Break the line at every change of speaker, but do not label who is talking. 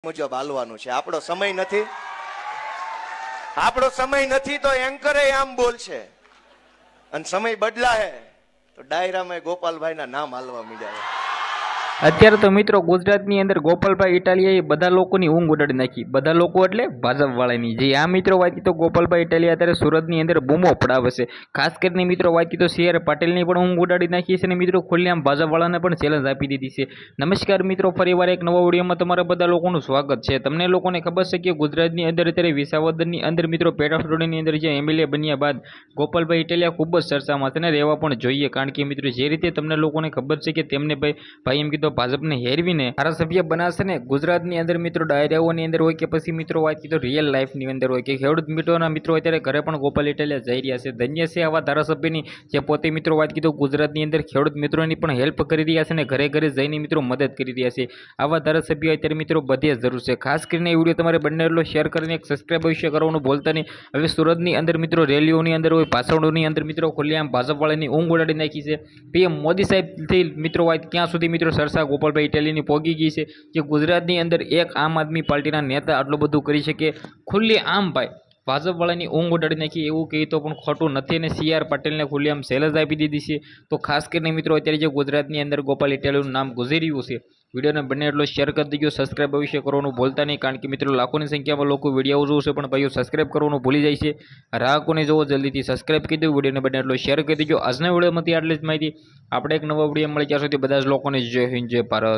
મુજબ હાલવાનું છે. આપણો સમય નથી તો એન્કરે આમ બોલશે અને સમય બદલાય તો ડાયરામાં ગોપાલભાઈના નામ હાલવા માંડ્યા.
અત્યારે તો મિત્રો ગુજરાતની અંદર ગોપાલભાઈ ઇટાલિયાએ બધા લોકોની ઊંઘ ઉડાડી નાખી. બધા લોકો એટલે ભાજપવાળાની. જે આ મિત્રો વાત તો ગોપાલભાઈ ઇટાલિયા અત્યારે સુરતની અંદર બૂમો પડાવે છે. ખાસ કરીને મિત્રો વાત તો CR પાટીલની પણ ઊંઘ ઉડાડી નાખી છે અને મિત્રો ખુલ્લેઆમ ભાજપવાળાને પણ ચેલેન્જ આપી દીધી છે. નમસ્કાર મિત્રો, ફરીવાર એક નવા વિડીયોમાં તમારા બધા લોકોનું સ્વાગત છે. તમને લોકોને ખબર છે કે ગુજરાતની અંદર અત્યારે વિસાવદરની અંદર મિત્રો પેટાચૂંટણીની અંદર જે MLA બન્યા બાદ ગોપાલભાઈ ઇટાલિયા ખૂબ જ ચર્ચામાં છે અને રહેવા પણ જોઈએ. કારણ કે મિત્રો જે રીતે તમને લોકોને ખબર છે કે તેમને ભાઈ એમ કીધું ભાજપને હેરવીને ધારાસભ્ય બનાવશે ને ગુજરાતની અંદર મિત્રો ડાયરાઓની અંદર હોય કે પછી મિત્રો વાત કીધું રિયલ લાઈફની અંદર હોય કે ખેડૂત મિત્રોના મિત્રો અત્યારે ઘરે પણ ગોપાલ ઇટાલિયા જઈ રહ્યા છે. ધન્ય છે આવા ધારાસભ્યની જે પોતે મિત્રો વાત કીધું ગુજરાતની અંદર ખેડૂત મિત્રોની પણ હેલ્પ કરી રહ્યા છે અને ઘરે ઘરે જઈને મિત્રો મદદ કરી રહ્યા છે. આવા ધારાસભ્યો અત્યારે મિત્રો બધે જરૂર છે. ખાસ કરીને એ વિડીયો તમારે બંને એટલો શેર કરીને એક સબસ્ક્રાઈબ અવશ્ય કરવાનું ભૂલતા નહીં. હવે સુરતની અંદર મિત્રો રેલીઓની અંદર હોય, ભાષણોની અંદર મિત્રો ખુલ્લેઆમ ભાજપવાળાની ઊંઘ ઉડાડી નાખી છે. PM મોદી સાહેબથી મિત્રો વાત ક્યાં સુધી મિત્રો ચર્ચા ગોપાલભાઈ ઇટાલિયાની પોગી ગઈ છે કે ગુજરાતની અંદર એક આમ આદમી પાર્ટીના નેતા આટલું બધું કરી શકે. ખુલ્લે આમ ભાઈ ભાજપવાળાની ઊંઘ ઉડાડી નાખી એવું કહી તો પણ ખોટું નથી અને CR પાટીલને ખુલ્લેઆમ ચેલેન્જ આપી દીધી છે. તો ખાસ કરીને મિત્રો અત્યારે જે ગુજરાતની અંદર ગોપાલ ઇટાલિયાનું નામ ગુજરી રહ્યું છે, વિડીયોને બંને એટલો શેર કરી દેજો. સબસ્ક્રાઈબ અવશ્ય કરવાનું ભૂલતા નહીં. કારણ કે મિત્રો લાખોની સંખ્યામાં લોકો વિડીયો જોશે પણ ભાઈઓ સબસ્ક્રાઈબ કરવાનું ભૂલી જાય છે. રાહકોને જોવો જલ્દીથી સબસ્ક્રાઈબ કરી દો. વિડીયોને બંને એટલો શેર કરી દેજો. આજના વિડીયોમાંથી આટલી જ માહિતી. આપણે એક નવા વિડીયો મળી ત્યાં સુધી બધા જ લોકોને જય હિન્દ, જય ભારત.